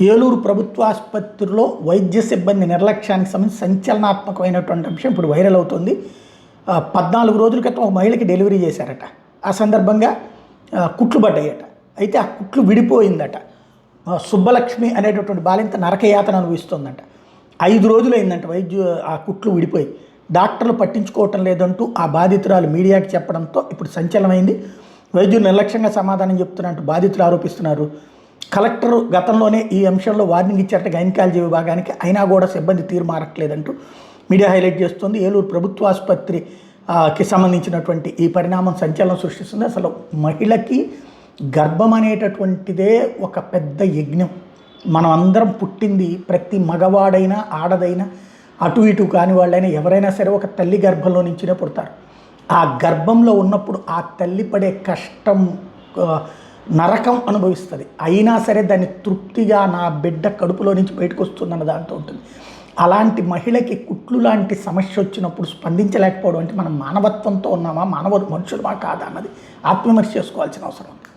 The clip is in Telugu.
ఏలూరు ప్రభుత్వ ఆసుపత్రిలో వైద్య సిబ్బంది నిర్లక్ష్యానికి సంబంధించి సంచలనాత్మకమైనటువంటి అంశం ఇప్పుడు వైరల్ అవుతుంది. 14 రోజుల క్రితం ఒక మహిళకి డెలివరీ చేశారట. ఆ సందర్భంగా కుట్లు పడ్డాయట. అయితే ఆ కుట్లు విడిపోయిందట. సుబ్బలక్ష్మి అనేటటువంటి బాలింత నరకయాతన అనుభవిస్తుందంట. 5 రోజులు అయిందంట ఆ కుట్లు విడిపోయి. డాక్టర్లు పట్టించుకోవటం లేదంటూ ఆ బాధితురాలు మీడియాకి చెప్పడంతో ఇప్పుడు సంచలనమైంది. వైద్యులు నిర్లక్ష్యంగా సమాధానం చెప్తున్నట్టు బాధితులు ఆరోపిస్తున్నారు. కలెక్టర్ గతంలోనే ఈ అంశంలో వార్నింగ్ ఇచ్చారట గైనకాలజీ విభాగానికి, అయినా కూడా సిబ్బంది తీరు మారట్లేదంటూ మీడియా హైలైట్ చేస్తుంది. ఏలూరు ప్రభుత్వ ఆసుపత్రికి సంబంధించినటువంటి ఈ పరిణామం సంచలనం సృష్టిస్తుంది. అసలు మహిళకి గర్భం అనేటటువంటిదే ఒక పెద్ద యజ్ఞం. మనం అందరం పుట్టింది, ప్రతి మగవాడైనా ఆడదైనా అటు ఇటు కాని వాళ్ళైనా ఎవరైనా సరే ఒక తల్లి గర్భంలో నుంచినే పుడతారు. ఆ గర్భంలో ఉన్నప్పుడు ఆ తల్లి పడే కష్టం నరకం అనుభవిస్తుంది. అయినా సరే దాన్ని తృప్తిగా నా బిడ్డ కడుపులో నుంచి బయటకు వస్తుందన్న దాంతో ఉంటుంది. అలాంటి మహిళకి కుట్లు లాంటి సమస్య వచ్చినప్పుడు స్పందించలేకపోవడం అంటే మనం మానవత్వంతో ఉన్నామా, మనుషులమా కాదా అన్నది ఆత్మవిమర్శ చేసుకోవాల్సిన అవసరం ఉంది.